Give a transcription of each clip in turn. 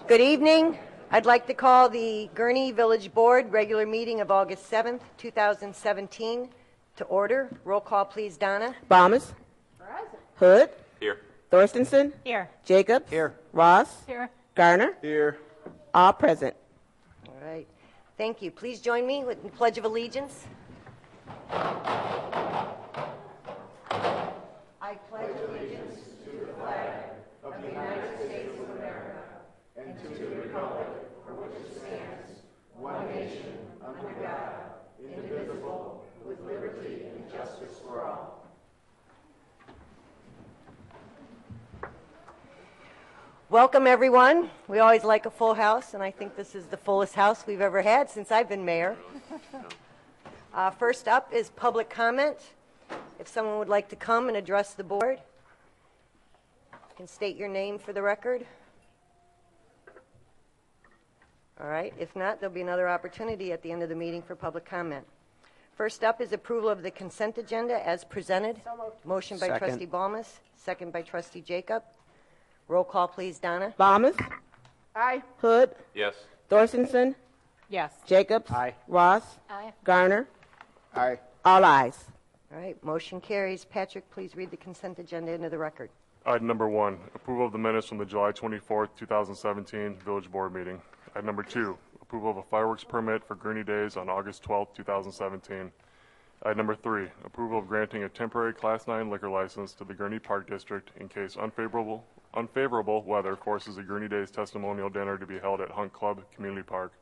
Good evening. I'd like to call the Gurnee Village Board regular meeting of August 7th, 2017 to order. Roll call, please, Donna. Bombas. Hood. Here. Thorstenson. Here. Jacobs. Here. Ross. Here. Garner. Here. All present. All right. Thank you. Please join me with the Pledge of Allegiance. I pledge allegiance to the flag of the United States of America and to the republic for which it stands, one nation, under God, indivisible, with liberty and justice for all. Welcome, everyone. We always like a full house, and I think this is the fullest house we've ever had since I've been mayor. First up is public comment. If someone would like to come and address the board, you can state your name for the record. All right. If not, there'll be another opportunity at the end of the meeting for public comment. First up is approval of the consent agenda as presented. So moved. Motion by Second. Trustee Balmas, second by Trustee Jacob. Roll call, please, Donna. Bombas. Aye. Hood. Yes. Thorstenson. Yes. Jacobs. Aye. Ross. Aye. Garner. Aye. All ayes. All right. Motion carries. Patrick, please read the consent agenda into the record. Item number 1, approval of the minutes from the July 24th, 2017 Village Board meeting. Item number 2, approval of a fireworks permit for Gurnee Days on August 12th, 2017. Item number 3, approval of granting a temporary Class 9 liquor license to the Gurnee Park District in case unfavorable weather forces a Gurnee Days testimonial dinner to be held at Hunt Club Community Park.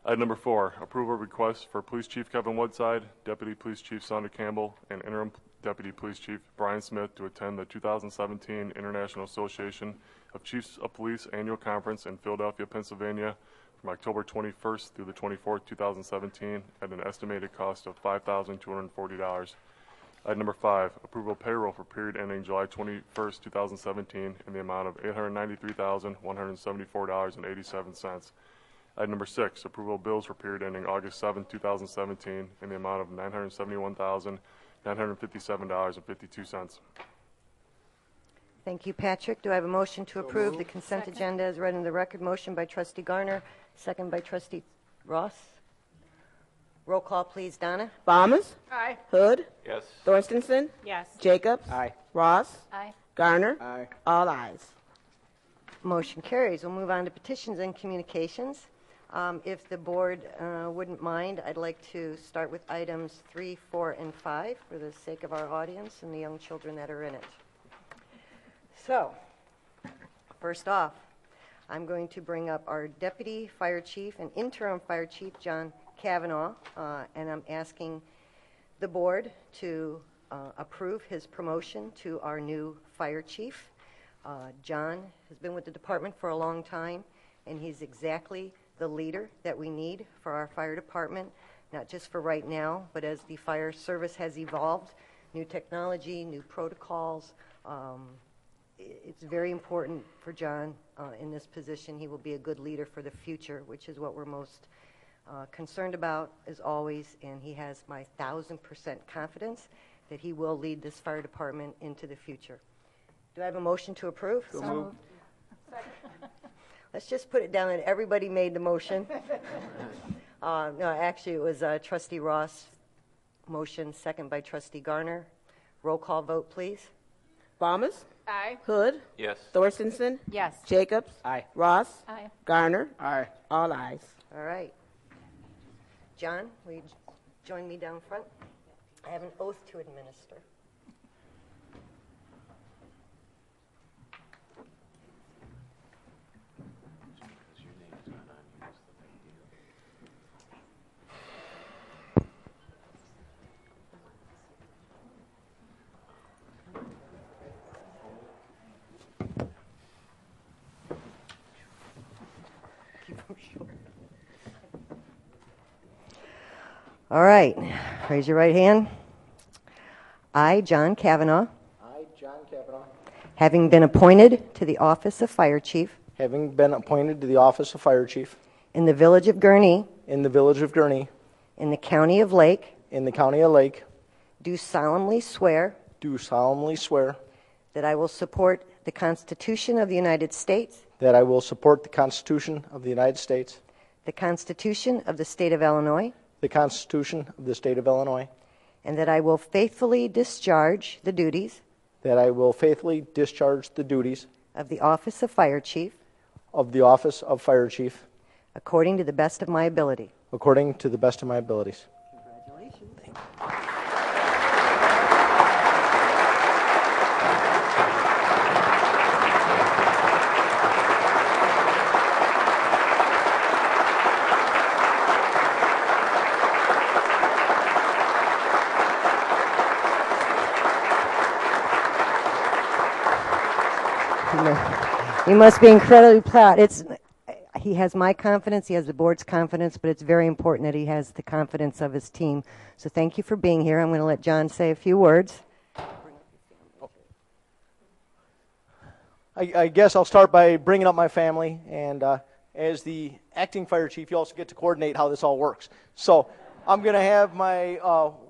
Item number 4, approval of requests for Police Chief Kevin Woodside, Deputy Police Chief Sonda Campbell, and Interim Deputy Police Chief Brian Smith to attend the 2017 International Association of Chiefs of Police Annual Conference in Philadelphia, Pennsylvania from October 21st through the 24th, 2017 at an estimated cost of $5,240. Item number 5, approval of payroll for period ending July 21st, 2017 in the amount of $893,174.87. Item number 6, approval of bills for period ending August 7, 2017 in the amount of $971,957.52. Thank you, Patrick. Do I have a motion to approve the consent agenda as read in the record? Motion by Trustee Garner, second by Trustee Ross. Roll call, please, Donna. Bombas. Aye. Hood. Yes. Thorstenson. Yes. Jacobs. Aye. Ross. Aye. Garner. Aye. All ayes. Motion carries. We'll move on to petitions and communications. If the board wouldn't mind, I'd like to start with items 3, 4, and 5 for the sake of our audience and the young children that are in it. So, first off, I'm going to bring up our Deputy Fire Chief and Interim Fire Chief, John Kavanaugh, and I'm asking the board to approve his promotion to our new Fire Chief. John has been with the department for a long time, and he's exactly the leader that we need for our fire department, not just for right now, but as the fire service has evolved, new technology, new protocols. It's very important for John in this position. He will be a good leader for the future, which is what we're most concerned about, as always, and he has my 1,000% confidence that he will lead this fire department into the future. Do I have a motion to approve? So moved. Let's just put it down that everybody made the motion. No, actually, it was Trustee Ross' motion, second by Trustee Garner. Roll call vote, please. Bombas. Aye. Hood. Yes. Thorstenson. Yes. Jacobs. Aye. Ross. Aye. Garner. Aye. All ayes. All right. John, will you join me down front? I have an oath to administer. All right. Raise your right hand. I, John Kavanaugh, I, John Kavanaugh, having been appointed to the office of Fire Chief having been appointed to the office of Fire Chief in the village of Gurnee, in the village of Gurnee, in the county of Lake, in the county of Lake, do solemnly swear do solemnly swear that I will support the Constitution of the United States that I will support the Constitution of the United States, the Constitution of the State of Illinois, the Constitution of the State of Illinois, and that I will faithfully discharge the duties that I will faithfully discharge the duties of the office of Fire Chief of the office of Fire Chief according to the best of my ability. according to the best of my abilities. You must be incredibly proud. He has my confidence, he has the board's confidence, but it's very important that he has the confidence of his team. So thank you for being here. I'm going to let John say a few words. I guess I'll start by bringing up my family, and as the acting fire chief, you also get to coordinate how this all works. So I'm going to have my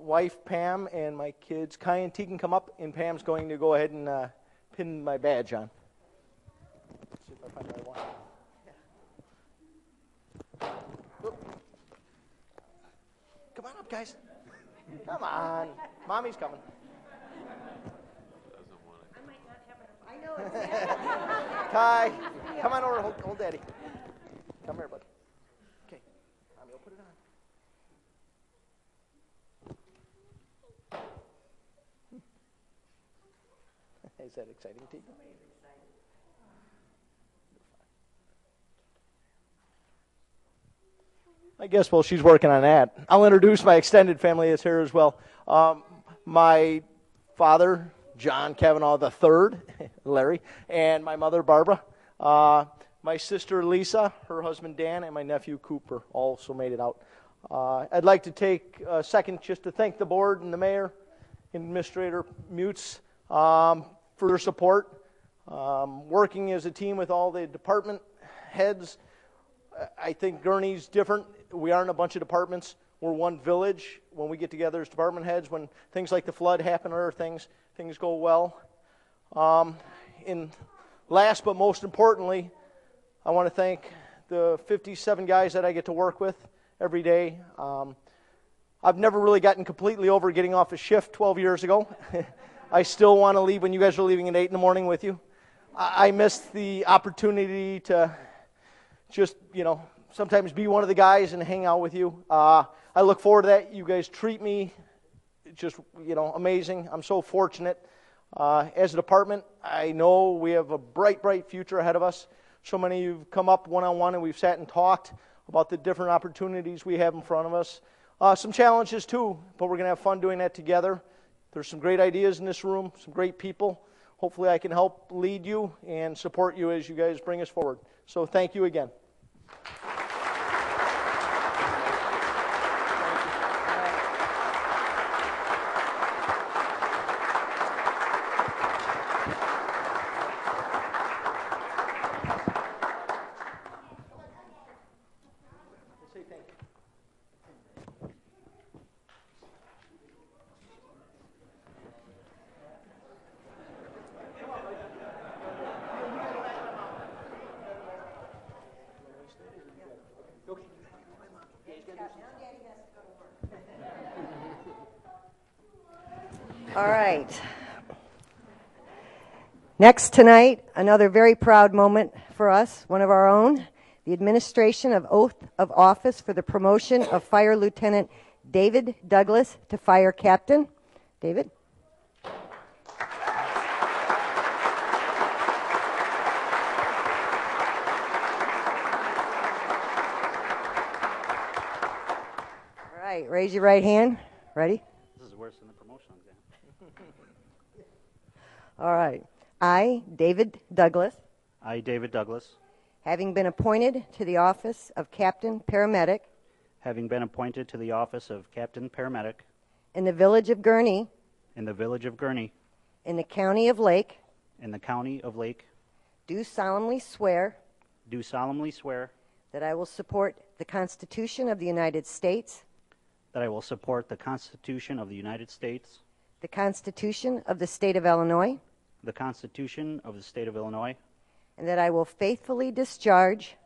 wife, Pam, and my kids, Kai and Tegan, come up, and Pam's going to go ahead and pin my badge on. Let's see if I find the right one. Come on up, guys. Come on. Mommy's coming. Kai, come on over. Hold Daddy. Come here, bud. Okay. Mommy will put it on. Is that exciting to you? I guess while she's working on that, I'll introduce my extended family that's here as well. My father, John Kavanaugh III, Larry, and my mother, Barbara. My sister, Lisa, her husband, Dan, and my nephew, Cooper, also made it out. I'd like to take a second just to thank the board and the mayor, Administrator Mutz, for their support. Working as a team with all the department heads, I think Gurnee's different. We aren't a bunch of departments. We're one village. When we get together as department heads, when things like the flood happen or things go well. And last but most importantly, I want to thank the 57 guys that I get to work with every day. I've never really gotten completely over getting off a shift 12 years ago. I still want to leave when you guys are leaving at 8 in the morning with you. I miss the opportunity to just, sometimes be one of the guys and hang out with you. I look forward to that. You guys treat me just, amazing. I'm so fortunate. As a department, I know we have a bright, bright future ahead of us. So many of you have come up one-on-one and we've sat and talked about the different opportunities we have in front of us. Some challenges too, but we're going to have fun doing that together. There's some great ideas in this room, some great people. Hopefully I can help lead you and support you as you guys bring us forward. So thank you again. All right. Next tonight, another very proud moment for us, one of our own, the administration of oath of office for the promotion of Fire Lieutenant David Douglas to Fire Captain. David? All right, raise your right hand. Ready? This is worse than the promotion exam. All right. I, David Douglas, I, David Douglas, having been appointed to the office of Captain Paramedic having been appointed to the office of Captain Paramedic in the village of Gurnee, in the village of Gurnee, in the county of Lake, in the county of Lake, do solemnly swear do solemnly swear that I will support the Constitution of the United States, that I will support the Constitution of the United States, the Constitution of the State of Illinois, the Constitution of the State of Illinois, and that I will faithfully discharge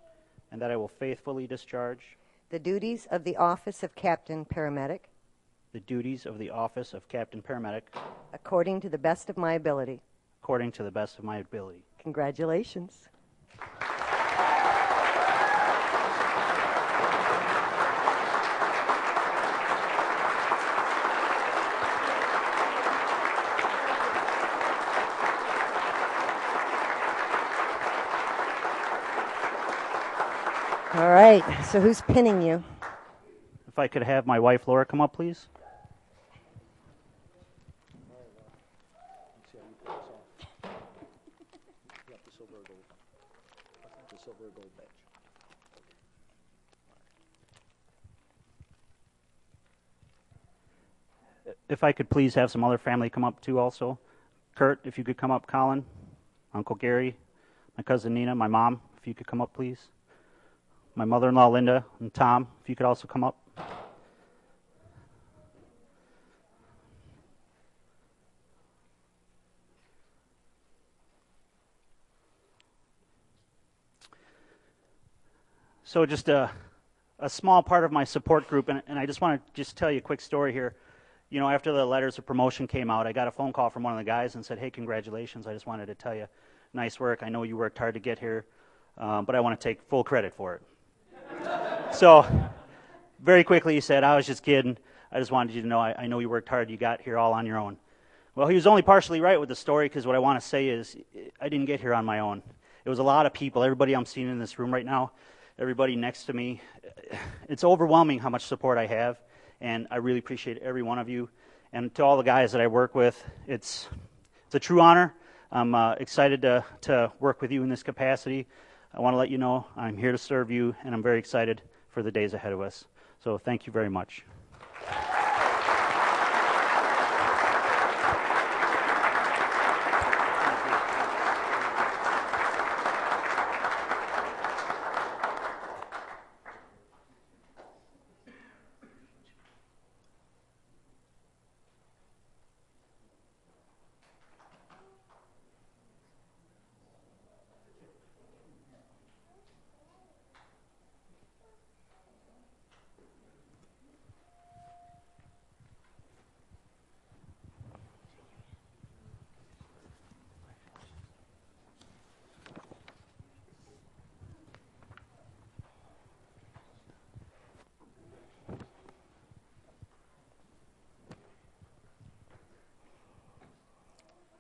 and that I will faithfully discharge the duties of the office of Captain Paramedic the duties of the office of Captain Paramedic according to the best of my ability. according to the best of my ability. Congratulations. All right, so who's pinning you? If I could have my wife Laura come up, please. If I could please have some other family come up too also. Kurt, if you could come up. Colin, Uncle Gary, my cousin Nina, my mom, if you could come up, please. My mother-in-law Linda and Tom, if you could also come up. So just a small part of my support group, and I just want to just tell you a quick story here. You know, after the letters of promotion came out, I got a phone call from one of the guys and said, hey, congratulations. I just wanted to tell you, nice work. I know you worked hard to get here, but I want to take full credit for it. So very quickly he said, I was just kidding. I just wanted you to know I know you worked hard. You got here all on your own. Well, he was only partially right with the story, because what I want to say is I didn't get here on my own. It was a lot of people, everybody I'm seeing in this room right now, everybody next to me. It's overwhelming how much support I have, and I really appreciate every one of you. And to all the guys that I work with, it's a true honor. I'm excited to work with you in this capacity. I want to let you know I'm here to serve you, and I'm very excited for the days ahead of us. So thank you very much.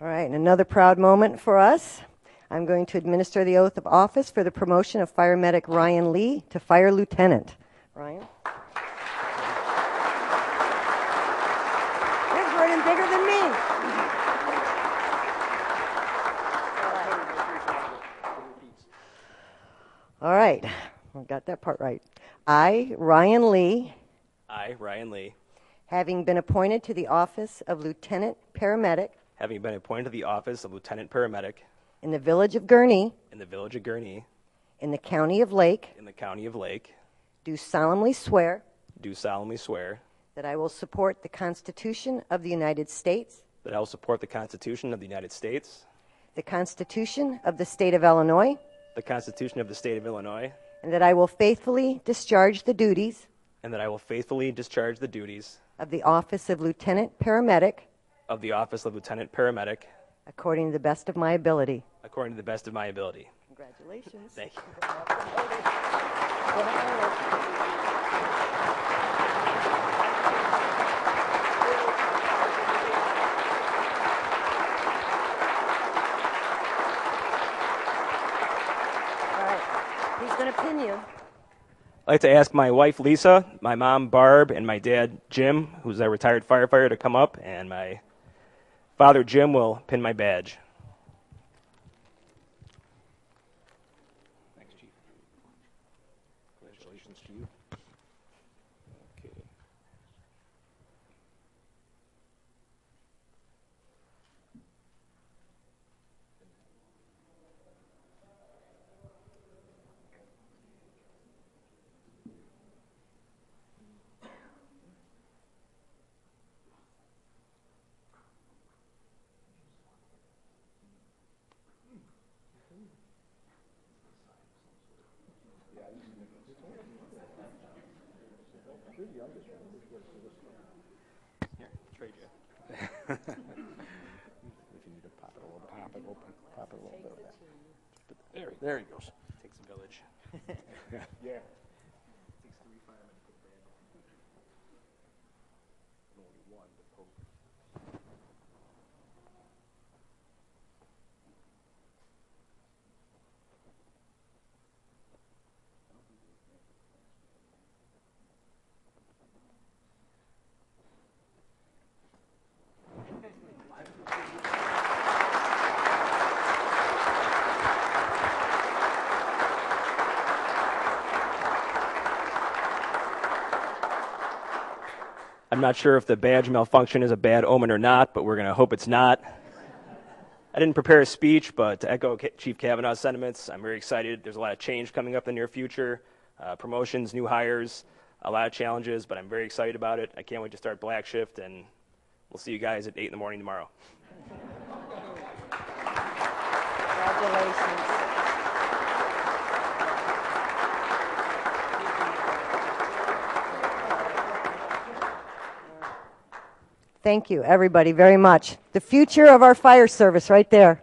All right, and another proud moment for us. I'm going to administer the oath of office for the promotion of Fire Medic Ryan Lee to Fire Lieutenant. Ryan? You're burning bigger than me. All right, I got that part right. I, Ryan Lee, I, Ryan Lee, having been appointed to the office of Lieutenant Paramedic having been appointed to the office of Lieutenant Paramedic in the village of Gurnee, in the village of Gurnee, in the county of Lake, in the county of Lake, do solemnly swear do solemnly swear that I will support the Constitution of the United States, that I will support the Constitution of the United States, the Constitution of the State of Illinois, the Constitution of the State of Illinois, and that I will faithfully discharge the duties and that I will faithfully discharge the duties of the office of Lieutenant Paramedic of the office of Lieutenant Paramedic according to the best of my ability. according to the best of my ability. Congratulations. Thank you. All right, who's going to pin you? I'd like to ask my wife Lisa, my mom Barb, and my dad Jim, who's a retired firefighter, to come up, and my father Jim will pin my badge. Thanks, Chief. Congratulations to you. Okay. Here, trade you. If you need to pop it a little bit, pop it open, pop it a little bit. There he goes. Takes a village. Yeah. I'm not sure if the badge malfunction is a bad omen or not, but we're going to hope it's not. I didn't prepare a speech, but to echo Chief Kavanaugh's sentiments, I'm very excited. There's a lot of change coming up in the near future, promotions, new hires, a lot of challenges, but I'm very excited about it. I can't wait to start Black Shift, and we'll see you guys at 8 in the morning tomorrow. Congratulations. Thank you, everybody, very much. The future of our fire service right there.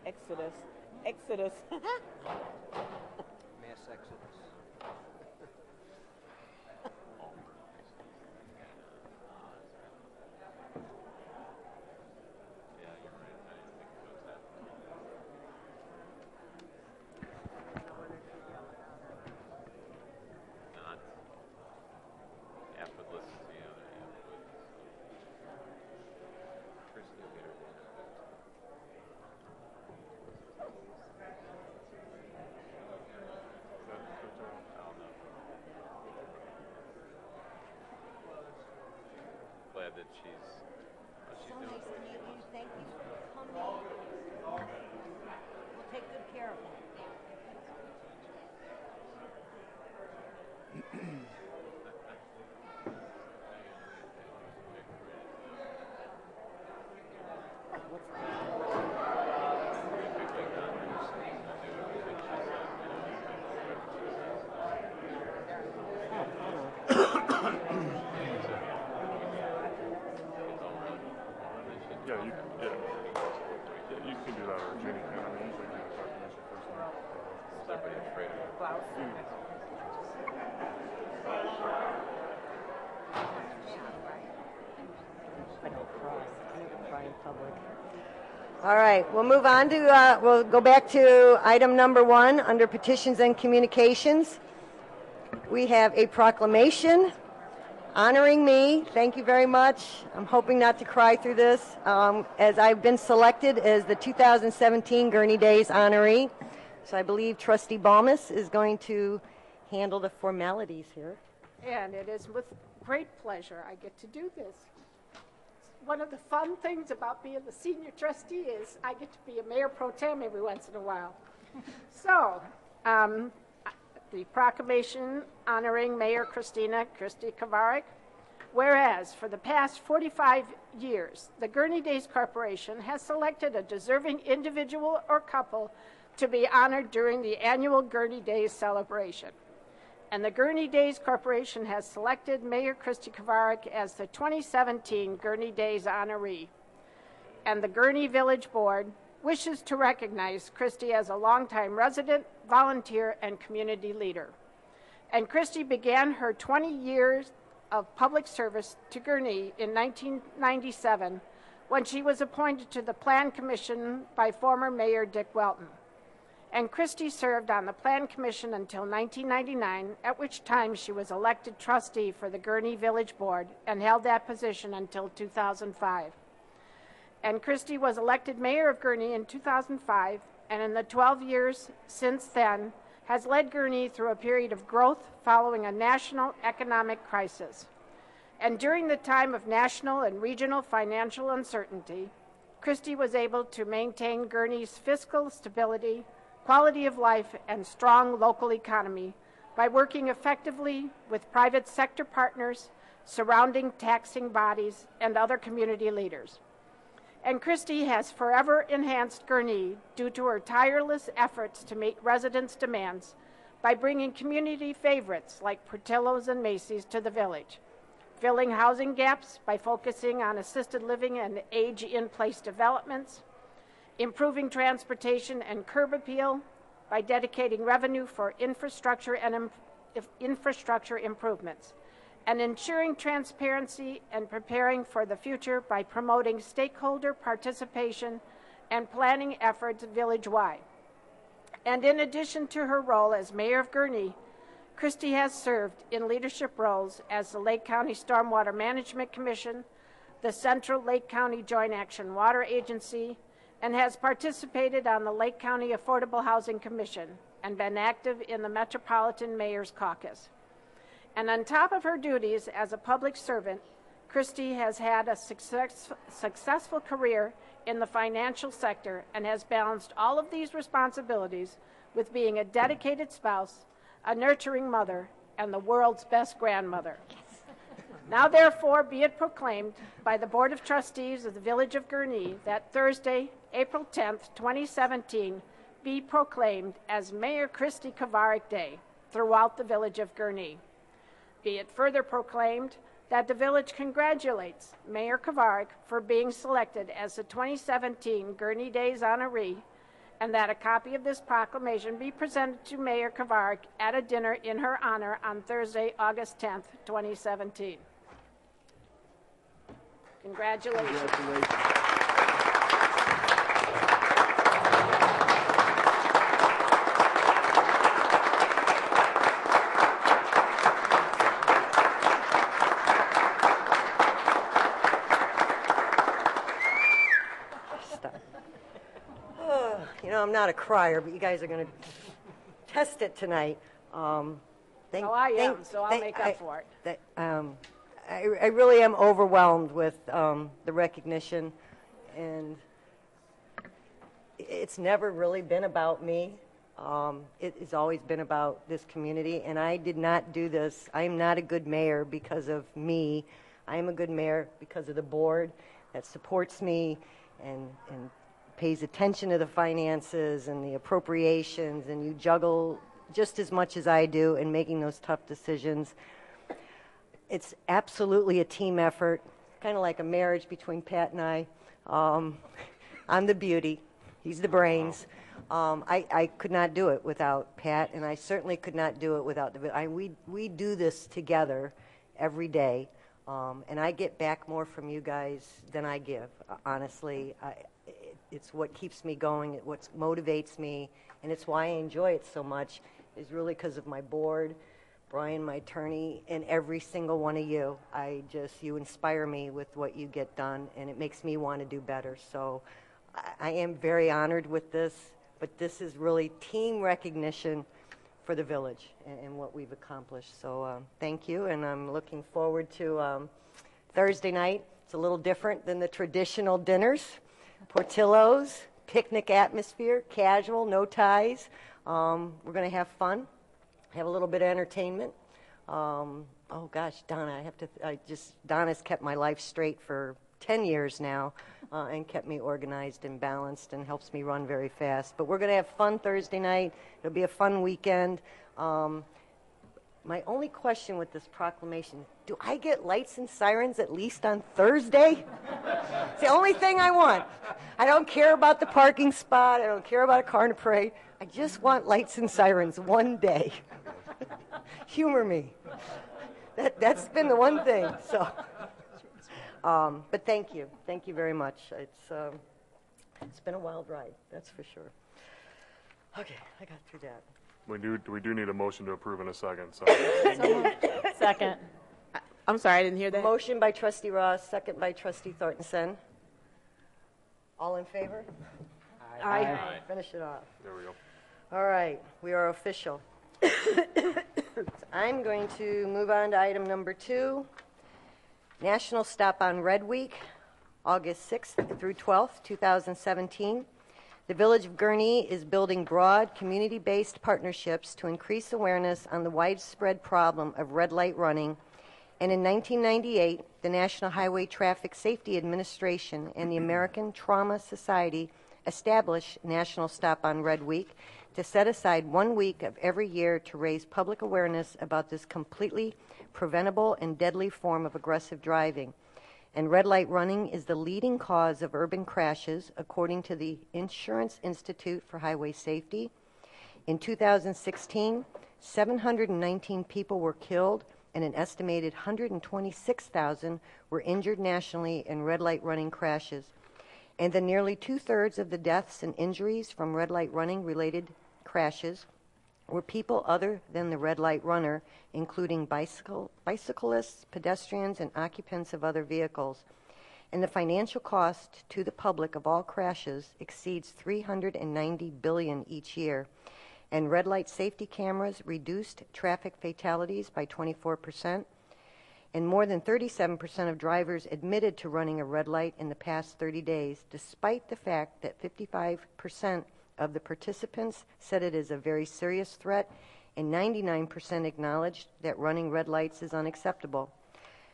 Exodus. Exodus. Mass exodus. Glad that she's doing. Nice to meet you. Thank you for coming. We'll take good care of him. Yeah, you can do that, or Jeannie can. I mean, usually do the proclamation first. Is everybody afraid of it? All right, we'll move on to, we'll go back to item number 1 under petitions and communications. We have a proclamation honoring me. Thank you very much. I'm hoping not to cry through this, as I've been selected as the 2017 Gurnee Days honoree. So I believe Trustee Balmas is going to handle the formalities here. And it is with great pleasure I get to do this. One of the fun things about being the senior trustee is I get to be a mayor pro tem every once in a while. So, the proclamation honoring Mayor Christy Kovarik. Whereas, for the past 45 years, the Gurnee Days Corporation has selected a deserving individual or couple to be honored during the annual Gurnee Days celebration. And the Gurnee Days Corporation has selected Mayor Christy Kovarik as the 2017 Gurnee Days honoree. And the Gurnee Village Board wishes to recognize Christy as a longtime resident, volunteer, and community leader. And Christy began her 20 years of public service to Gurnee in 1997 when she was appointed to the Plan Commission by former Mayor Dick Welton. And Christy served on the Plan Commission until 1999, at which time she was elected trustee for the Gurnee Village Board and held that position until 2005. And Christy was elected mayor of Gurnee in 2005 and in the 12 years since then has led Gurnee through a period of growth following a national economic crisis. And during the time of national and regional financial uncertainty, Christie was able to maintain Gurnee's fiscal stability, quality of life, and strong local economy by working effectively with private sector partners, surrounding taxing bodies, and other community leaders. And Christie has forever enhanced Gurnee due to her tireless efforts to meet residents' demands by bringing community favorites like Portillo's and Macy's to the village, filling housing gaps by focusing on assisted living and age-in-place developments, improving transportation and curb appeal by dedicating revenue for infrastructure and infrastructure improvements, and ensuring transparency and preparing for the future by promoting stakeholder participation and planning efforts village-wide. And in addition to her role as mayor of Gurnee, Christie has served in leadership roles as the Lake County Stormwater Management Commission, the Central Lake County Joint Action Water Agency, and has participated on the Lake County Affordable Housing Commission and been active in the Metropolitan Mayor's Caucus. And on top of her duties as a public servant, Christie has had a successful career in the financial sector and has balanced all of these responsibilities with being a dedicated spouse, a nurturing mother, and the world's best grandmother. Now, therefore, be it proclaimed by the Board of Trustees of the Village of Gurnee that Thursday, April 10th, 2017, be proclaimed as Mayor Christie Kovarik Day throughout the Village of Gurnee. Be it further proclaimed that the village congratulates Mayor Kovarik for being selected as the 2017 Gurnee Days honoree, and that a copy of this proclamation be presented to Mayor Kovarik at a dinner in her honor on Thursday, August 10th, 2017. Congratulations. I'm not a crier, but you guys are going to test it tonight. I am, so I'll make up for it. I really am overwhelmed with the recognition, and it's never really been about me. It has always been about this community, and I did not do this. I am not a good mayor because of me. I am a good mayor because of the board that supports me and pays attention to the finances and the appropriations, and you juggle just as much as I do in making those tough decisions. It's absolutely a team effort, kind of like a marriage between Pat and I. I'm the beauty, he's the brains. I could not do it without Pat, and I certainly could not do it without we do this together every day, and I get back more from you guys than I give, honestly. It's what keeps me going, it's what motivates me, and it's why I enjoy it so much, is really because of my board, Brian, my attorney, and every single one of you. You inspire me with what you get done, and it makes me want to do better. So I am very honored with this, but this is really team recognition for the village and what we've accomplished. So thank you, and I'm looking forward to Thursday night. It's a little different than the traditional dinners. Portillo's, picnic atmosphere, casual, no ties. We're going to have fun, have a little bit of entertainment. Oh gosh, Donna, Donna's kept my life straight for 10 years now and kept me organized and balanced and helps me run very fast. But we're going to have fun Thursday night. It'll be a fun weekend. My only question with this proclamation, do I get lights and sirens at least on Thursday? It's the only thing I want. I don't care about the parking spot. I don't care about a car in a parade. I just want lights and sirens one day. Humor me. That's been the one thing. So, but thank you. Thank you very much. It's been a wild ride, that's for sure. Okay, I got through that. We do need a motion to approve in a second. So. Second. I'm sorry, I didn't hear that. Motion by Trustee Ross, second by Trustee Thornton. All in favor? Aye. Finish it off. There we go. All right, we are official. I'm going to move on to item number 2, National Stop on Red Week, August 6th through 12th, 2017. The Village of Gurnee is building broad, community-based partnerships to increase awareness on the widespread problem of red light running. And in 1998, the National Highway Traffic Safety Administration and the American Trauma Society established National Stop on Red Week to set aside 1 week of every year to raise public awareness about this completely preventable and deadly form of aggressive driving. And red light running is the leading cause of urban crashes, according to the Insurance Institute for Highway Safety. In 2016, 719 people were killed and an estimated 126,000 were injured nationally in red light running crashes. And the nearly 2/3 of the deaths and injuries from red light running related crashes were people other than the red light runner, including bicyclists, pedestrians, and occupants of other vehicles. And the financial cost to the public of all crashes exceeds $390 billion each year. And red light safety cameras reduced traffic fatalities by 24%. And more than 37% of drivers admitted to running a red light in the past 30 days, despite the fact that 55% of the participants said it is a very serious threat, and 99% acknowledged that running red lights is unacceptable.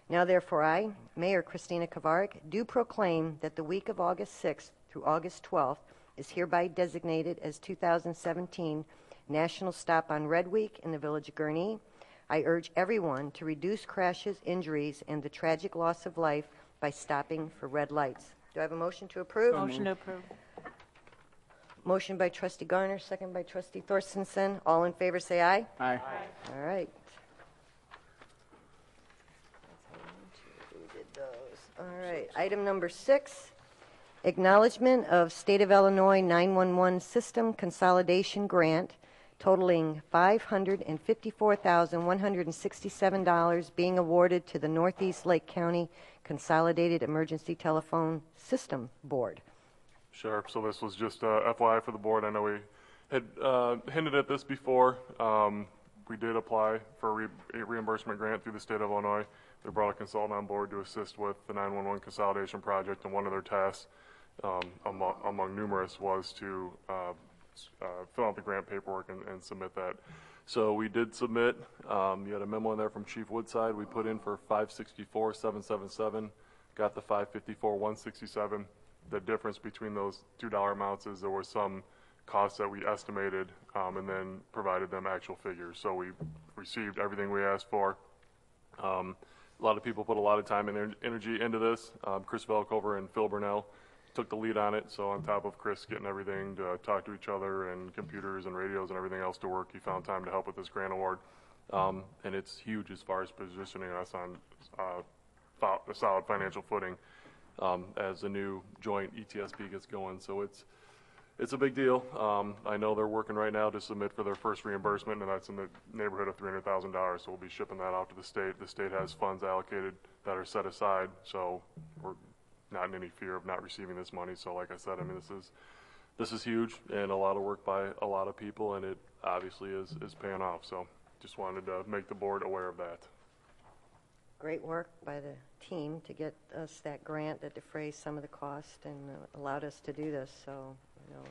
Now, therefore, I, Mayor Christina Kovarik, do proclaim that the week of August 6th through August 12th is hereby designated as 2017 National Stop on Red Week in the Village of Gurnee. I urge everyone to reduce crashes, injuries, and the tragic loss of life by stopping for red lights. Do I have a motion to approve? Motion to approve. Motion by Trustee Garner, second by Trustee Thorstensen. All in favor say aye. Aye. All right. We did those. All right. Item number 6, acknowledgement of State of Illinois 911 System Consolidation Grant totaling $554,167 being awarded to the Northeast Lake County Consolidated Emergency Telephone System Board. Sure. So this was just FYI for the board. I know we had hinted at this before. We did apply for a reimbursement grant through the state of Illinois. They brought a consultant on board to assist with the 911 consolidation project, and one of their tasks, among numerous, was to fill out the grant paperwork and submit that. So we did submit. You had a memo in there from Chief Woodside. We put in for $564,777, got the $554,167. The difference between those $2 amounts is there were some costs that we estimated and then provided them actual figures. So we received everything we asked for. A lot of people put a lot of time and energy into this. Chris Velkover and Phil Burnell took the lead on it. So on top of Chris getting everything to talk to each other and computers and radios and everything else to work, he found time to help with this grant award. And it's huge as far as positioning us on a solid financial footing as the new joint ETSP gets going. So it's a big deal. I know they're working right now to submit for their first reimbursement, and that's in the neighborhood of $300,000. So we'll be shipping that out to the state. The state has funds allocated that are set aside, so we're not in any fear of not receiving this money. So like I said, I mean, this is huge and a lot of work by a lot of people, and it obviously is paying off. So just wanted to make the board aware of that. Great work by the team to get us that grant that defrays some of the cost and allowed us to do this. So, you know,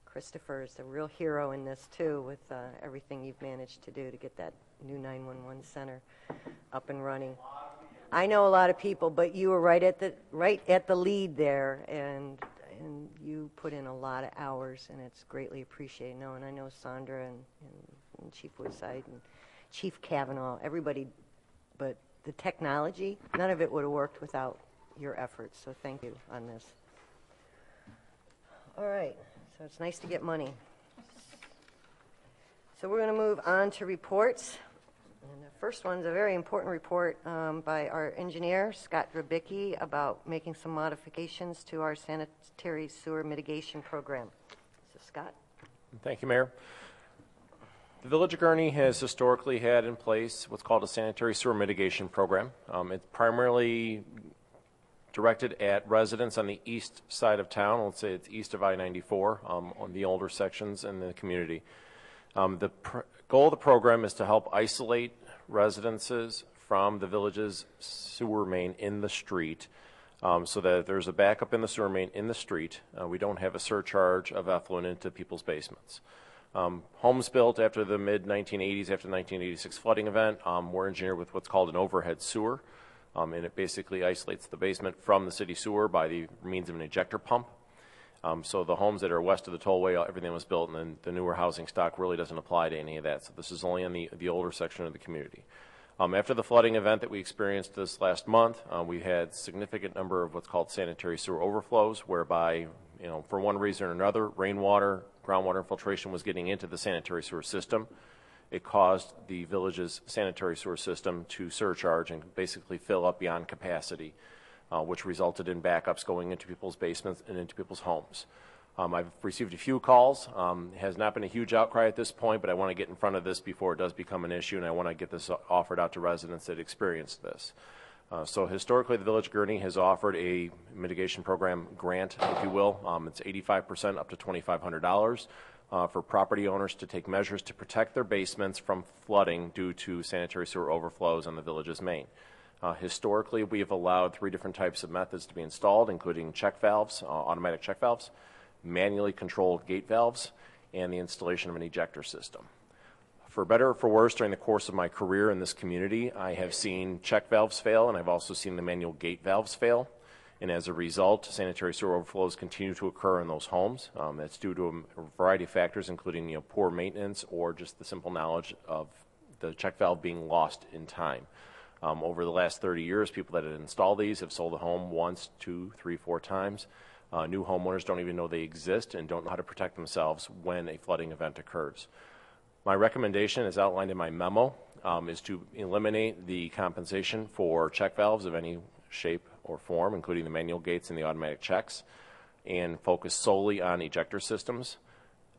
Christopher is a real hero in this too, with everything you've managed to do to get that new 911 center up and running. I know a lot of people, but you were right at the lead there, and you put in a lot of hours, and it's greatly appreciated. No, and I know Sandra and Chief Woodside and Chief Kavanaugh, everybody, but the technology, none of it would have worked without your efforts, so thank you on this. All right, so it's nice to get money. So we're going to move on to reports. And the first one's a very important report by our engineer, Scott Drabicki, about making some modifications to our sanitary sewer mitigation program. So, Scott. Thank you, Mayor. The Village of Gurnee has historically had in place what's called a sanitary sewer mitigation program. It's primarily directed at residents on the east side of town. Let's say it's east of I-94, on the older sections in the community. The goal of the program is to help isolate residences from the village's sewer main in the street, so that if there's a backup in the sewer main in the street, we don't have a surcharge of effluent into people's basements. Homes built after the mid-1980s, after the 1986 flooding event, were engineered with what's called an overhead sewer, and it basically isolates the basement from the city sewer by the means of an ejector pump. So the homes that are west of the tollway, everything was built, and then the newer housing stock really doesn't apply to any of that. So this is only on the older section of the community. After the flooding event that we experienced this last month, we had significant number of what's called sanitary sewer overflows, whereby, for one reason or another, rainwater, groundwater infiltration was getting into the sanitary sewer system. It caused the village's sanitary sewer system to surcharge and basically fill up beyond capacity, which resulted in backups going into people's basements and into people's homes. I've received a few calls. It has not been a huge outcry at this point, but I want to get in front of this before it does become an issue, and I want to get this offered out to residents that experienced this. So historically, the Village of Gurnee has offered a mitigation program grant, if you will. It's 85% up to $2,500 for property owners to take measures to protect their basements from flooding due to sanitary sewer overflows on the village's main. Historically, we have allowed 3 different types of methods to be installed, including check valves, automatic check valves, manually controlled gate valves, and the installation of an ejector system. For better or for worse, during the course of my career in this community, I have seen check valves fail, and I've also seen the manual gate valves fail. And as a result, sanitary sewer overflows continue to occur in those homes. That's due to a variety of factors, including poor maintenance or just the simple knowledge of the check valve being lost in time. Over the last 30 years, people that had installed these have sold a home once, 2, 3, 4 times. New homeowners don't even know they exist and don't know how to protect themselves when a flooding event occurs. My recommendation, as outlined in my memo, is to eliminate the compensation for check valves of any shape or form, including the manual gates and the automatic checks, and focus solely on ejector systems.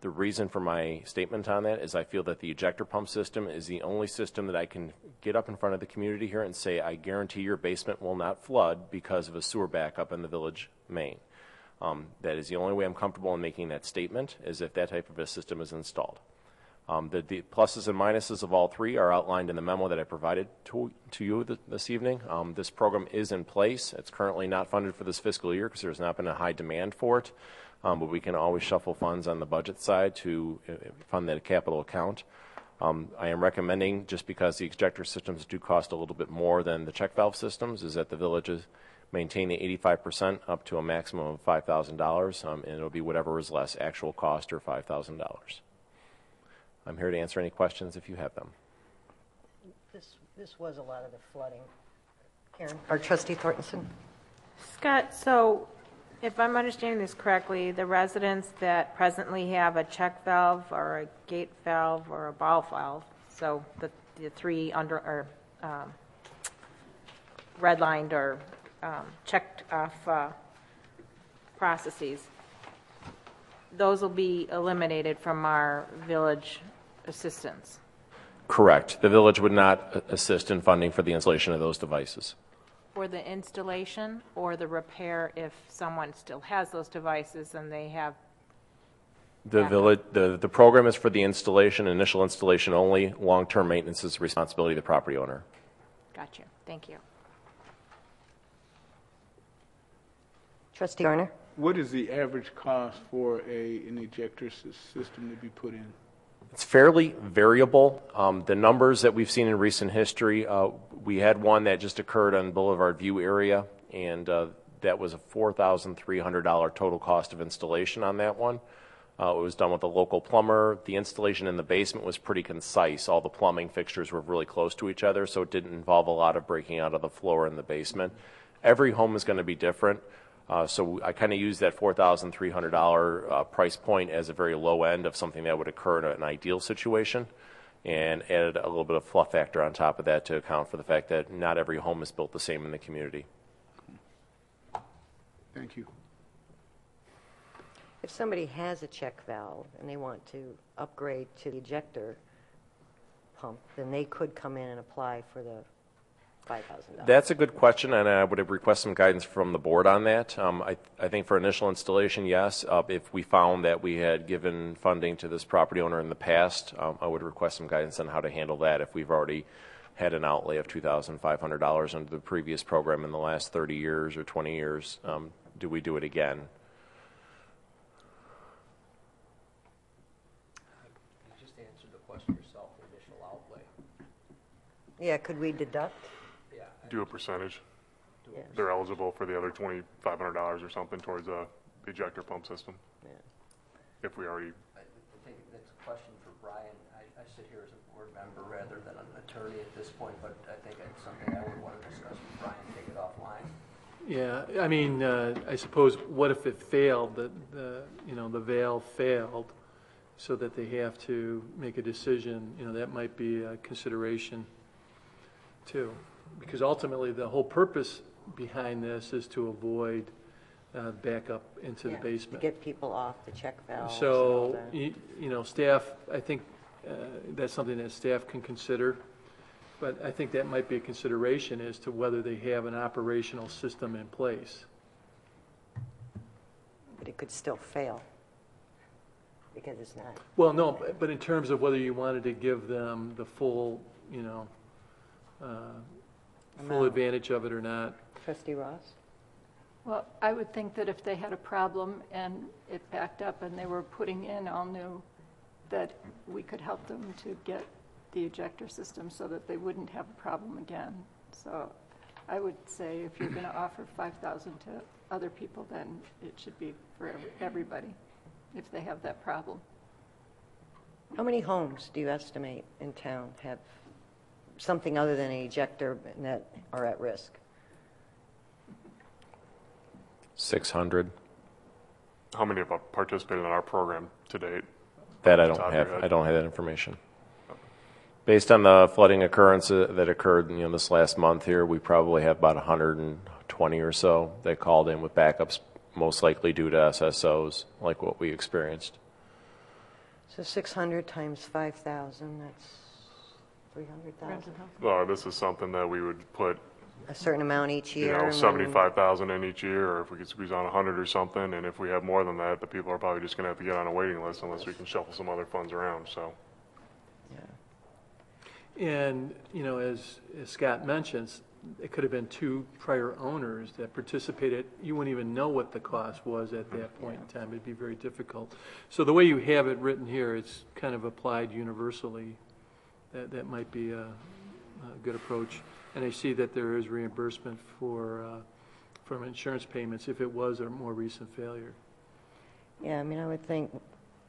The reason for my statement on that is I feel that the ejector pump system is the only system that I can get up in front of the community here and say, I guarantee your basement will not flood because of a sewer backup in the village main. That is the only way I'm comfortable in making that statement, is if that type of a system is installed. The pluses and minuses of all 3 are outlined in the memo that I provided to you this evening. This program is in place. It's currently not funded for this fiscal year because there's not been a high demand for it, but we can always shuffle funds on the budget side to fund that capital account. I am recommending, just because the ejector systems do cost a little bit more than the check valve systems, is that the villages maintain the 85% up to a maximum of $5,000, and it'll be whatever is less, actual cost or $5,000. I'm here to answer any questions if you have them. This was a lot of the flooding. Karen, or Trustee Thornton. Scott, so if I'm understanding this correctly, the residents that presently have a check valve or a gate valve or a ball valve, so the 3 under or redlined or checked off processes, those will be eliminated from our village assistance. Correct. The village would not assist in funding for the installation of those devices. For the installation or the repair, if someone still has those devices and they have The program is for the installation, initial installation only. Long-term maintenance is the responsibility of the property owner. Gotcha. Thank you. Trustee Garner. What is the average cost for an ejector system to be put in? It's fairly variable. The numbers that we've seen in recent history, we had one that just occurred on Boulevard View area, and that was a $4,300 total cost of installation on that one. It was done with a local plumber. The installation in the basement was pretty concise. All the plumbing fixtures were really close to each other, so it didn't involve a lot of breaking out of the floor in the basement. Every home is going to be different. So I kind of use that $4,300 price point as a very low end of something that would occur in an ideal situation, and added a little bit of fluff factor on top of that to account for the fact that not every home is built the same in the community. Thank you. If somebody has a check valve and they want to upgrade to the ejector pump, then they could come in and apply for the $5,000? That's a good question, and I would request some guidance from the board on that. I think for initial installation, yes. If we found that we had given funding to this property owner in the past, I would request some guidance on how to handle that if we've already had an outlay of $2,500 under the previous program in the last 30 years or 20 years. Do we do it again? You just answered the question yourself, the initial outlay. Yeah, could we deduct? Yeah. Do a percentage. Yeah. They're eligible for the other $2,500 or something towards the ejector pump system. Yeah. If we already, I think that's a question for Brian. I sit here as a board member rather than an attorney at this point, but I think it's something I would want to discuss with Brian, take it offline. Yeah, I mean, I suppose, what if it failed, the valve failed, so that they have to make a decision, that might be a consideration too. Because ultimately, the whole purpose behind this is to avoid backup into the Yeah, basement. to get people off the check valves and all So, that. staff, I think that's something that staff can consider. But I think that might be a consideration as to whether they have an operational system in place. But it could still fail because it's not. Well, no, but in terms of whether you wanted to give them the full, full advantage of it or not. Trustee Ross? Well, I would think that if they had a problem and it backed up and they were putting in all new, that we could help them to get the ejector system so that they wouldn't have a problem again. So I would say if you're going to offer $5,000 to other people, then it should be for everybody if they have that problem. How many homes do you estimate in town have something other than an ejector that are at risk? 600. how many have participated in our program to date? That I Top don't of your have. head. I don't have that information. Based on the flooding occurrence that occurred, this last month here, we probably have about 120 or so that called in with backups, most likely due to SSOs, like what we experienced. So 600 times 5,000, that's 300,000. This is something that we would put, A certain amount each year. and then- 75,000 in each year, or if we could squeeze on 100 or something, and if we have more than that, the people are probably just going to have to get on a waiting list unless we can shuffle some other funds around, so. And, as Scott mentions, it could have been 2 prior owners that participated. You wouldn't even know what the cost was at that point in time. It'd be very difficult. So the way you have it written here, it's kind of applied universally. That might be a good approach. And I see that there is reimbursement from insurance payments if it was a more recent failure. Yeah, I would think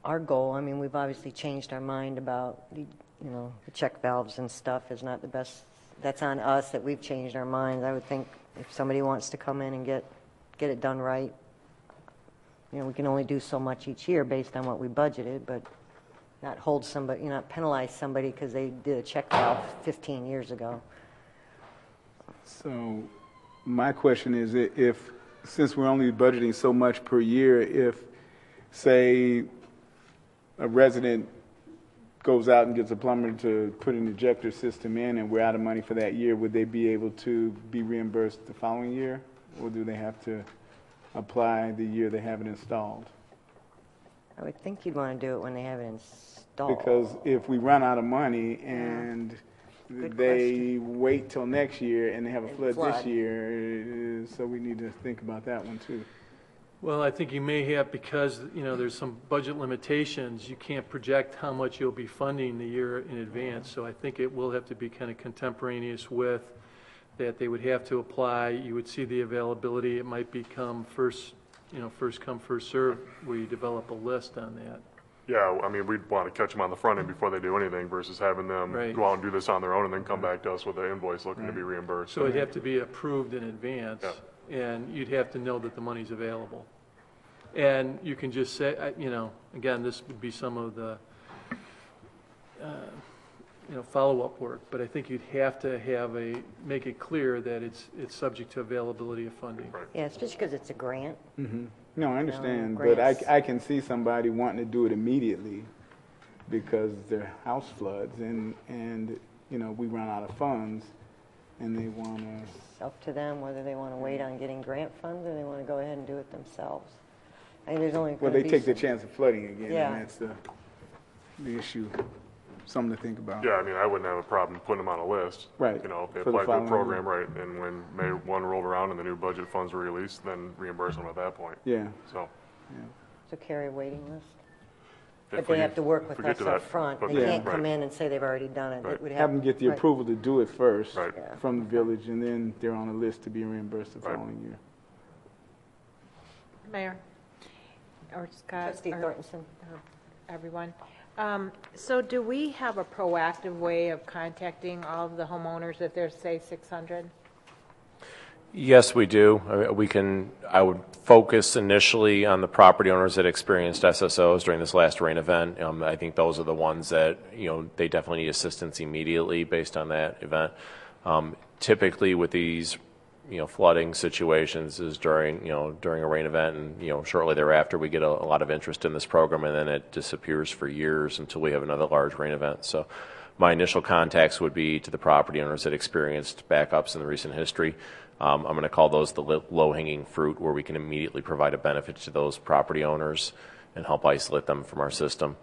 our goal, we've obviously changed our mind about the check valves and stuff is not the best. That's on us that we've changed our minds. I would think if somebody wants to come in and get it done right, we can only do so much each year based on what we budgeted, but not hold somebody, not penalize somebody because they did a check valve 15 years ago. So my question is, since we're only budgeting so much per year, if, say, a resident goes out and gets a plumber to put an ejector system in and we're out of money for that year, would they be able to be reimbursed the following year? Or do they have to apply the year they have it installed? I would think you'd want to do it when they have it installed. Because if we run out of money and Good they wait till next year and they have a And flood flood. this year, so we need to think about that one too. Well, I think you may have, because, there's some budget limitations, you can't project how much you'll be funding the year in advance. So I think it will have to be kind of contemporaneous with that. They would have to apply. You would see the availability. It might become first come, first serve, where you develop a list on that. Yeah, we'd want to catch them on the front end before they do anything versus having them Right. go out and do this on their own and then come back to us with an invoice looking to be reimbursed. So it'd have to be approved in advance, and you'd have to know that the money's available. And you can just say, again, this would be some of the, follow-up work, but I think you'd have to make it clear that it's subject to availability of funding. Right. Yeah, especially because it's a grant. No, I understand, grants. but I can see somebody wanting to do it immediately because their house floods and we run out of funds. and they want to. It's up to them whether they want to wait on getting grant funds or they want to go ahead and do it themselves. I think there's only Well, gonna they be take the some- chance of flooding again, Yeah. and that's the issue. Something to think about. Yeah, I mean, I wouldn't have a problem putting them on a list. Right. You know, if they For the apply to the following program, right, and when May 1 rolled around and the new budget funds were released, then reimburse them at that point. Yeah. So, So carry a waiting list. if But we they have to work if with we get us to up that, front. but They Yeah. can't come right. in and say they've already done it. Right. It would Have them get the right. approval to do it first Right. Yeah. from the village, and then they're on a list to be reimbursed the Right. following year. Mayor, or Scott, Trustee or Thornton. everyone. So do we have a proactive way of contacting all of the homeowners if there's, say, 600? Yes, we do. I would focus initially on the property owners that experienced SSOs during this last rain event. I think those are the ones that, they definitely need assistance immediately based on that event. Typically with these, flooding situations is during a rain event, and, shortly thereafter we get a lot of interest in this program, and then it disappears for years until we have another large rain event. So my initial contacts would be to the property owners that experienced backups in the recent history. I'm going to call those the low-hanging fruit, where we can immediately provide a benefit to those property owners and help isolate them from our system.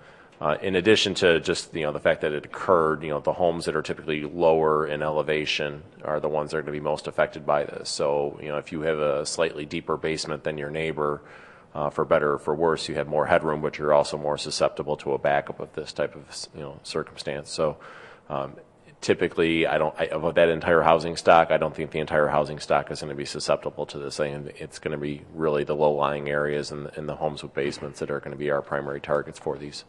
In addition to just the fact that it occurred, the homes that are typically lower in elevation are the ones that are going to be most affected by this. So if you have a slightly deeper basement than your neighbor, for better or for worse, you have more headroom, but you're also more susceptible to a backup of this type of circumstance. So typically, of that entire housing stock, I don't think the entire housing stock is going to be susceptible to this thing. It's going to be really the low-lying areas and the homes with basements that are going to be our primary targets for these.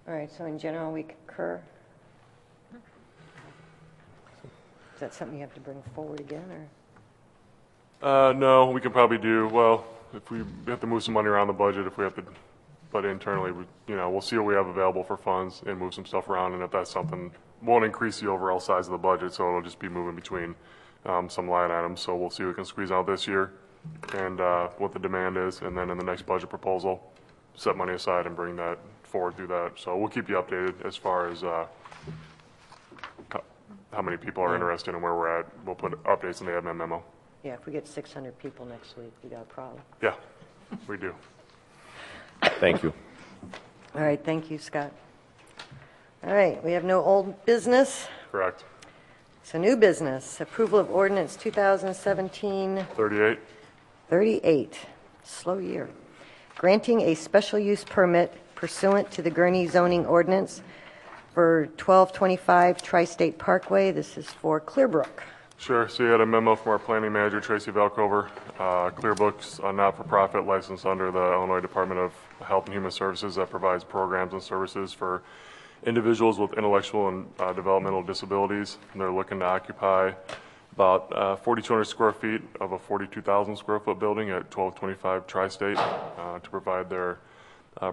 All right, so in general, we concur. Is that something you have to bring forward again, or? No, we could probably do, well, if we have to move some money around the budget, if we have to, but internally, we'll see what we have available for funds and move some stuff around, and if that's something, won't increase the overall size of the budget, so it'll just be moving between some line items, so we'll see what we can squeeze out this year and what the demand is, and then in the next budget proposal, set money aside and bring that forward through that. So we'll keep you updated as far as how many people are interested and where we're at. We'll put updates in the admin memo. Yeah, if we get 600 people next week, we got a problem. Yeah, we do. Thank you. All right, thank you, Scott. All right, we have no old business. Correct. So new business, approval of ordinance 2017 38. 38, slow year. Granting a special use permit pursuant to the Gurnee zoning ordinance for 1225 Tri-State Parkway. This is for Clearbrook. Sure. So you had a memo from our planning manager, Tracy Valcover. Clearbrook's a not-for-profit licensed under the Illinois Department of Health and Human Services that provides programs and services for individuals with intellectual and developmental disabilities. And they're looking to occupy about 4,200 square feet of a 42,000 square foot building at 1225 Tri-State to provide their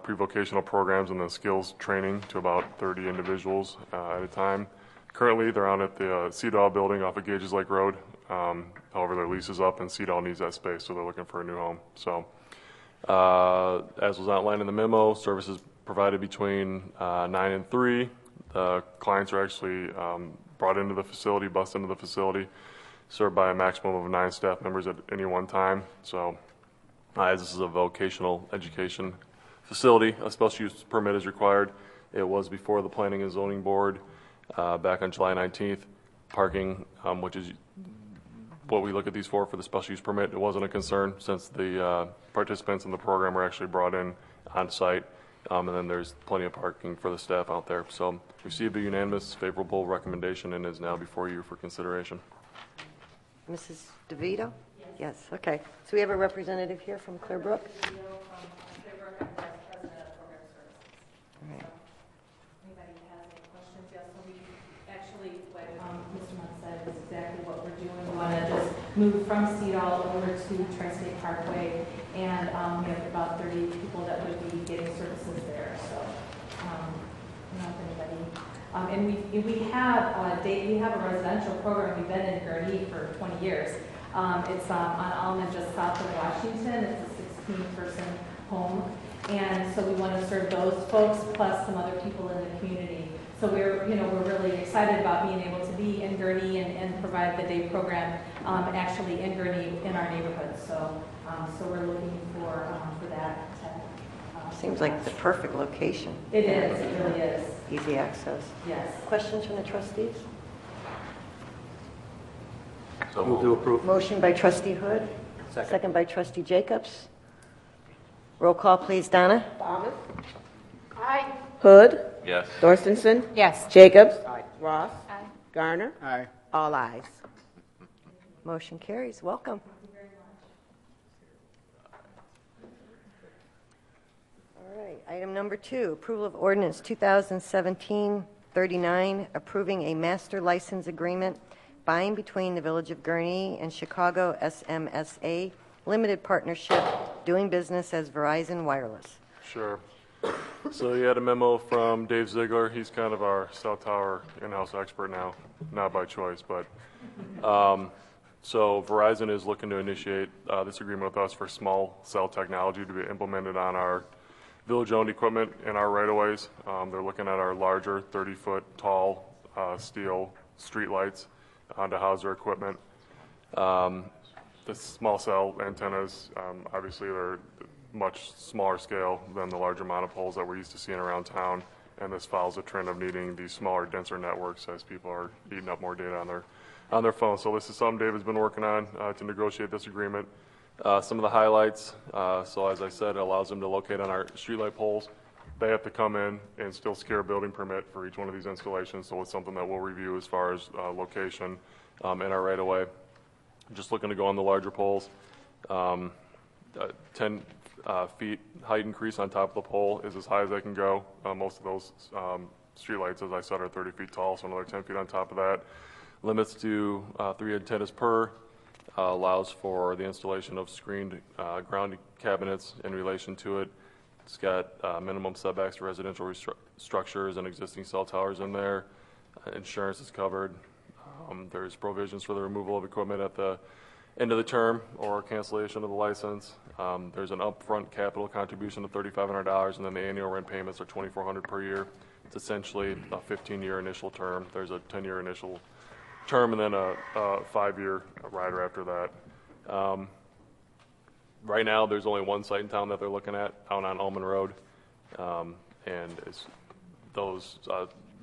pre-vocational programs and the skills training to about 30 individuals at a time. Currently, they're on at the CEDAW building off of Gages Lake Road. However, their lease is up and CEDAW needs that space, so they're looking for a new home. So, as was outlined in the memo, services provided between 9 and 3. The clients are actually brought into the facility, bused into the facility, served by a maximum of 9 staff members at any one time. So, as this is a vocational education facility, a special use permit is required. It was before the Planning and Zoning Board back on July 19th. Parking, which is what we look at these for the special use permit, it wasn't a concern since the participants in the program were actually brought in on site. And then there's plenty of parking for the staff out there. So received a unanimous favorable recommendation and is now before you for consideration. Mrs. DeVito? Yes, okay. So we have a representative here from Clearbrook? Moved from CEDAW over to Tri-State Parkway, and we have about 30 people that would be getting services there. So, not anybody. And we have a residential program. We've been in Gurnee for 20 years. It's on Almond, just south of Washington. It's a 16-person home, And so we want to serve those folks plus some other people in the community. So we're really excited about being able to be in Gurnee and provide the day program actually in Gurnee in our neighborhood. So we're looking for that. Seems like the perfect location. It is, it really is. Easy access. Yes. Questions from the trustees? So Move to approve. Motion by trustee Hood. Second. By trustee Jacobs. Roll call, please, Donna. Thomas? Aye. Hood. Yes. Thorstenson. Yes. Jacobs. Ross. Aye. Garner. Aye. All ayes. Motion carries. Welcome. All right, item number 2, approval of ordinance 2017-39, approving a master license agreement by and between the Village of Gurnee and Chicago SMSA Limited Partnership, doing business as Verizon Wireless. Sure. So you had a memo from Dave Ziegler. He's kind of our cell tower in-house expert now, not by choice, but so Verizon is looking to initiate this agreement with us for small cell technology to be implemented on our village-owned equipment in our right-of-ways. They're looking at our larger 30-foot tall steel streetlights to house their equipment. The small cell antennas, obviously they're much smaller scale than the larger monopoles that we're used to seeing around town, and this follows a trend of needing these smaller, denser networks as people are eating up more data on their phones. So this is something David's been working on to negotiate this agreement. Some of the highlights, so as I said, it allows them to locate on our streetlight poles. They have to come in and still secure a building permit for each one of these installations, so it's something that we'll review as far as location in our right-of-way. Just looking to go on the larger poles. 10 feet height increase on top of the pole is as high as they can go. Most of those streetlights, as I said, are 30 feet tall, so another 10 feet on top of that. Limits to 3 antennas per. Allows for the installation of screened ground cabinets in relation to it. It's got minimum setbacks to residential structures and existing cell towers in there. Insurance is covered. There's provisions for the removal of equipment at the end of the term or cancellation of the license. There's an upfront capital contribution of $3,500, and then the annual rent payments are $2,400 per year. It's essentially a 15-year initial term. There's a 10-year initial term and then a 5-year rider after that. Right now, there's only one site in town that they're looking at, out on Almond Road, and it's those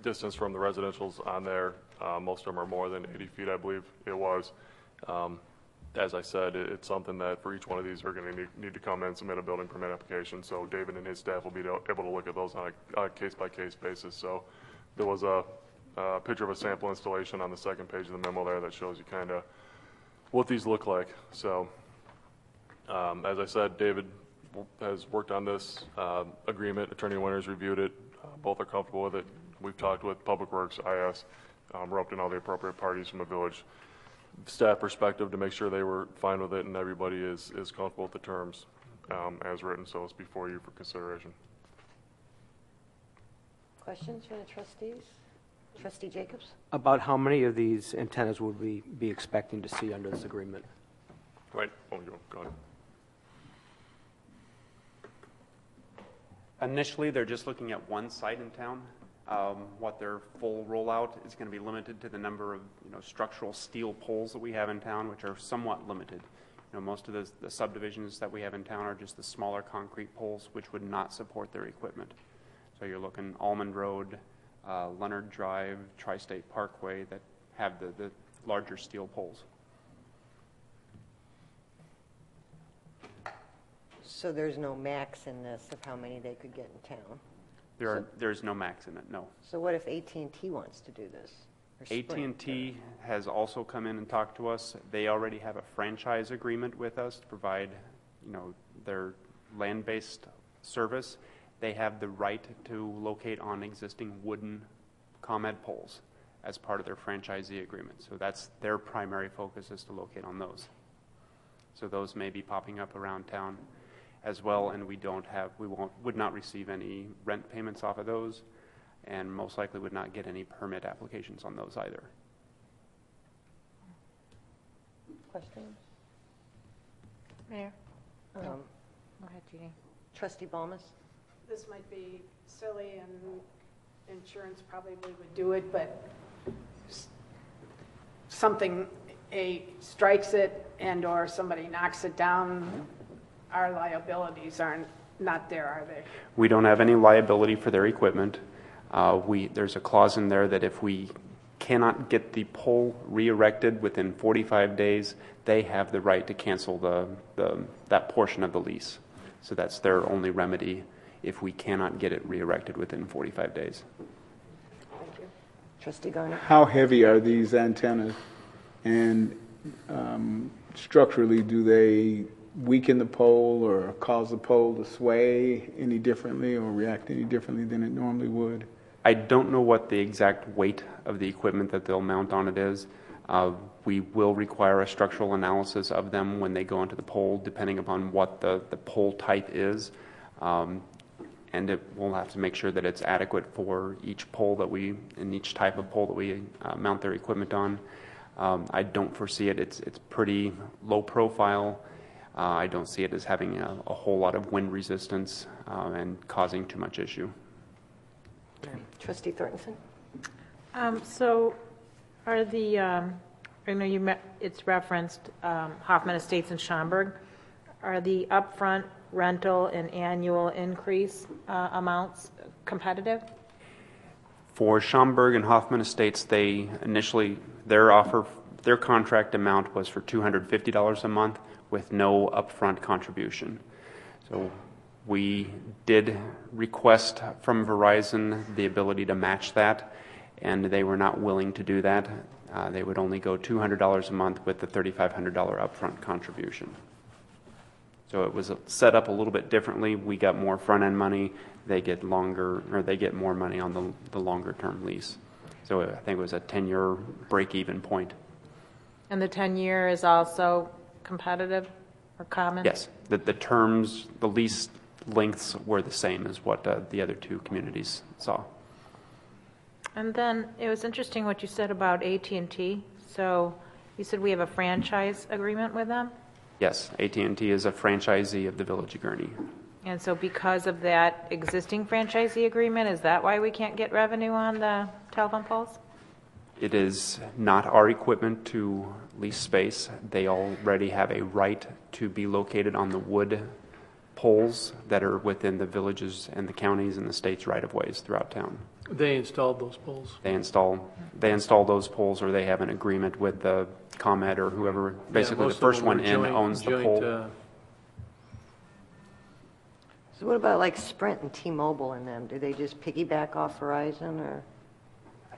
distance from the residentials on there. Most of them are more than 80 feet, I believe it was. As I said, it's something that for each one of these, we're going to need to come in and submit a building permit application. So David and his staff will be able to look at those on a case-by-case basis. So there was a picture of a sample installation on the second page of the memo there that shows you kind of what these look like. So as I said, David has worked on this agreement. Attorney Winters reviewed it. Both are comfortable with it. We've talked with Public Works, IS, roped in all the appropriate parties from a village staff perspective to make sure they were fine with it, and everybody is comfortable with the terms as written. So it's before you for consideration. Questions from the trustees? Trustee Jacobs? About how many of these antennas would we be expecting to see under this agreement? Right. Oh, go ahead. Initially, they're just looking at one site in town. What their full rollout is going to be limited to the number of structural steel poles that we have in town, which are somewhat limited. Most of the subdivisions that we have in town are just the smaller concrete poles, which would not support their equipment. So you're looking Almond Road, Leonard Drive, Tri-State Parkway that have the larger steel poles. So there's no max in this of how many they could get in town? There's no max in it, no. So what if AT&T wants to do this? AT&T has also come in and talked to us. They already have a franchise agreement with us to provide, their land-based service. They have the right to locate on existing wooden ComEd poles as part of their franchisee agreement. So that's their primary focus, is to locate on those. So those may be popping up around town as well, and we would not receive any rent payments off of those, and most likely would not get any permit applications on those either. Questions? Mayor? Go ahead, Jeannie. Trustee Balmas? This might be silly and insurance probably would do it, but something strikes it and or somebody knocks it down, our liabilities aren't not there, are they? We don't have any liability for their equipment. There's a clause in there that if we cannot get the pole re-erected within 45 days, they have the right to cancel that portion of the lease. So that's their only remedy if we cannot get it re-erected within 45 days. Thank you. Trustee Gurnee? How heavy are these antennas? And structurally, do they weaken the pole or cause the pole to sway any differently or react any differently than it normally would? I don't know what the exact weight of the equipment that they'll mount on it is. We will require a structural analysis of them when they go onto the pole, depending upon what the pole type is. And we'll have to make sure that it's adequate for each pole and each type of pole that we mount their equipment on. I don't foresee it. It's pretty low profile. I don't see it as having a whole lot of wind resistance and causing too much issue. Trustee Thornton? So are the, I know it's referenced Hoffman Estates in Schaumburg. Are the upfront rental and annual increase amounts competitive? For Schaumburg and Hoffman Estates, they initially, their contract amount was for $250 a month with no upfront contribution. So we did request from Verizon the ability to match that, and they were not willing to do that. They would only go $200 a month with the $3,500 upfront contribution. So it was set up a little bit differently. We got more front-end money. They get more money on the longer-term lease. So I think it was a 10-year break-even point. And the 10-year is also competitive or common? Yes. The terms, the lease lengths were the same as what the other two communities saw. And then it was interesting what you said about AT&T. So you said we have a franchise agreement with them? Yes, AT&T is a franchisee of the Village of Gurnee. And so because of that existing franchisee agreement, is that why we can't get revenue on the telephone poles? It is not our equipment to lease space. They already have a right to be located on the wood poles that are within the villages and the counties and the state's right-of-ways throughout town. They installed those poles. They install those poles, or they have an agreement with the ComEd or whoever. Basically, the first one in owns the pole. So what about like Sprint and T-Mobile and them? Do they just piggyback off Verizon or?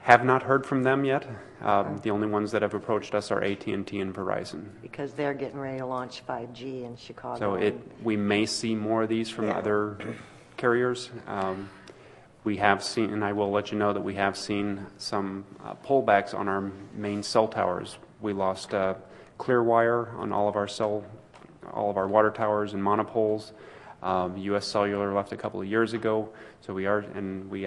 Have not heard from them yet. The only ones that have approached us are AT&T and Verizon. Because they're getting ready to launch 5G in Chicago. So we may see more of these from other carriers. We have seen, and I will let you know that we have seen some pullbacks on our main cell towers. We lost clear wire on all of our water towers and monopoles. U.S. Cellular left a couple of years ago, so we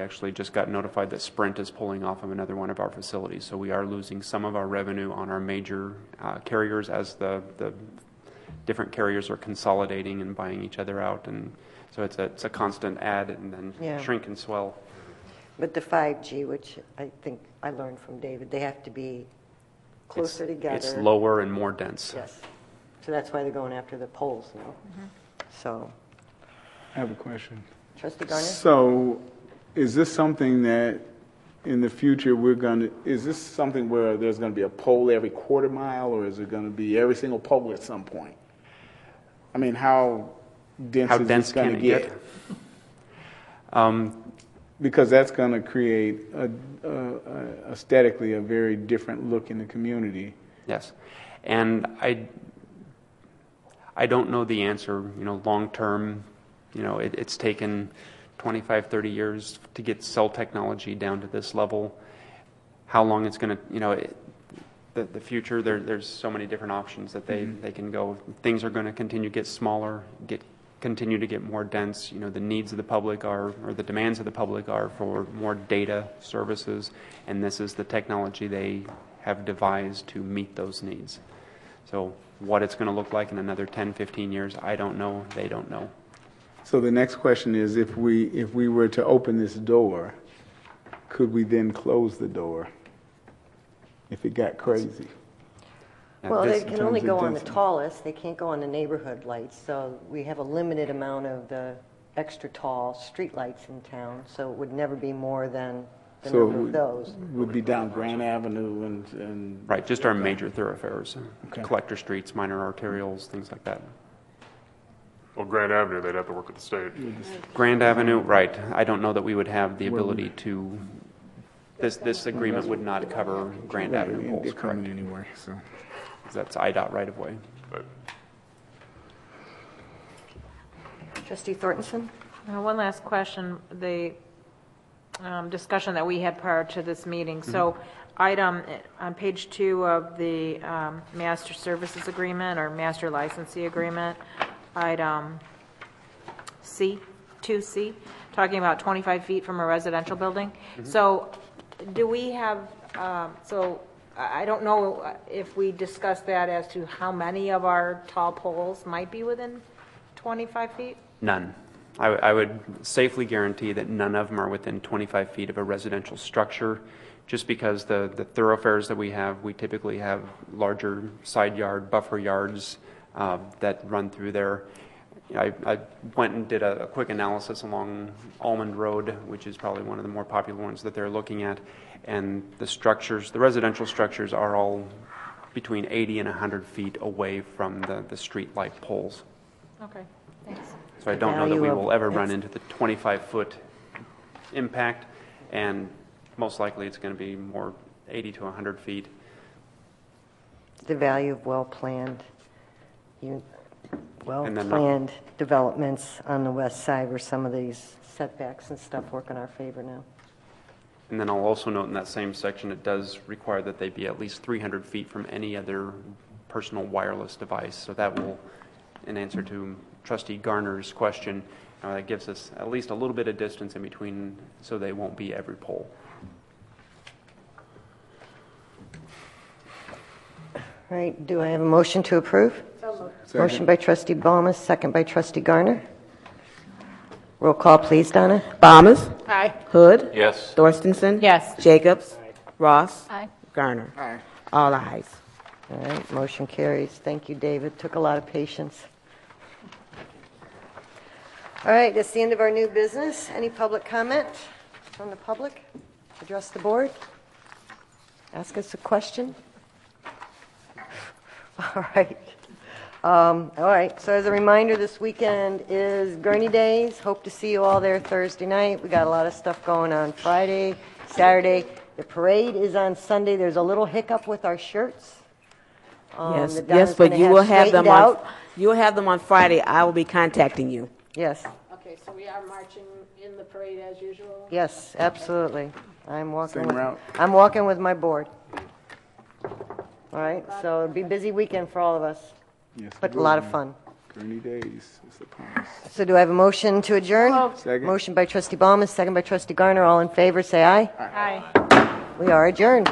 actually just got notified that Sprint is pulling off of another one of our facilities. So we are losing some of our revenue on our major carriers as the different carriers are consolidating and buying each other out, and so it's a constant add and then shrink and swell. But the 5G, which I think I learned from David, they have to be closer together. It's lower and more dense. Yes. So that's why they're going after the poles now. Mm-hmm. So. I have a question. Trustee Gurnee? So is this something that in the future is this something where there's going to be a pole every quarter mile, or is it going to be every single pole at some point? I mean, how dense is this going to get? Because that's going to create aesthetically a very different look in the community. Yes. And I don't know the answer, long term. It's taken 25, 30 years to get cell technology down to this level. How long it's going to, the future, there's so many different options that they can go. Things are going to continue to get smaller, continue to get more dense. The needs of the public or the demands of the public are for more data services, and this is the technology they have devised to meet those needs. So what it's going to look like in another 10, 15 years, I don't know. They don't know. So the next question is, if we were to open this door, could we then close the door if it got crazy? Well, they can only terms of go on the density. tallest, they can't go on the neighborhood lights, so we have a limited amount of the extra tall street lights in town, so it would never be more than the So number of those. would be down Grant Avenue and Right, just our major thoroughfares, Okay. collector streets, minor arterials, things like that. Well, Grand Avenue, they'd have to work with the state. Grand Avenue, right. I don't know that we would have the ability to, this agreement would not cover Grand Right, Avenue and poles, they're correct? coming anyway, so. 'Cause that's IDOT right of way. But Trustee Thornton? One last question, the discussion that we had prior to this meeting. So item, on page 2 of the master services agreement or master licensee agreement, item C, 2C, talking about 25 feet from a residential building. So do we have, so I don't know if we discussed that as to how many of our tall poles might be within 25 feet? None. I would safely guarantee that none of them are within 25 feet of a residential structure, just because the thoroughfares that we have, we typically have larger side yard, buffer yards that run through there. I went and did a quick analysis along Almond Road, which is probably one of the more popular ones that they're looking at, and the structures, the residential structures are all between 80 and 100 feet away from the street light poles. Okay, thanks. So I don't know that we Value of- will ever run into the 25-foot impact, and most likely it's going to be more 80 to 100 feet. The value of well-planned And then- developments on the west side where some of these setbacks and stuff work in our favor now. And then I'll also note in that same section, it does require that they be at least 300 feet from any other personal wireless device. So that will, in answer to Trustee Garner's question, that gives us at least a little bit of distance in between, so they won't be every pole. All right, do I have a motion to approve? Motion by Trustee Bomas, second by Trustee Garner. Roll call, please, Donna. Bombas. Aye. Hood. Yes. Thorstenson. Yes. Jacobs. Ross. Aye. Garner. Aye. All ayes. All right, motion carries. Thank you, David. Took a lot of patience. All right, that's the end of our new business. Any public comment from the public? Address the board? Ask us a question? All right. All right, so as a reminder, this weekend is Gurnee Days. Hope to see you all there Thursday night. We got a lot of stuff going on Friday, Saturday. The parade is on Sunday. There's a little hiccup with our shirts. Yes, that yes, Donna's but gonna you will have them straightened on. out. You will have them on Friday. I will be contacting you. Yes, Okay, so we are marching in the parade as usual? yes, absolutely. I'm walking Same route. I'm walking with my board. All right, so it'll be a busy weekend for all of us, Yes, but it a lot will of be. fun. Gurnee Days is upon us. So do I have a motion to adjourn? Second. Motion by Trustee Ballmer, second by Trustee Garner. All in favor, say aye. Aye. We are adjourned.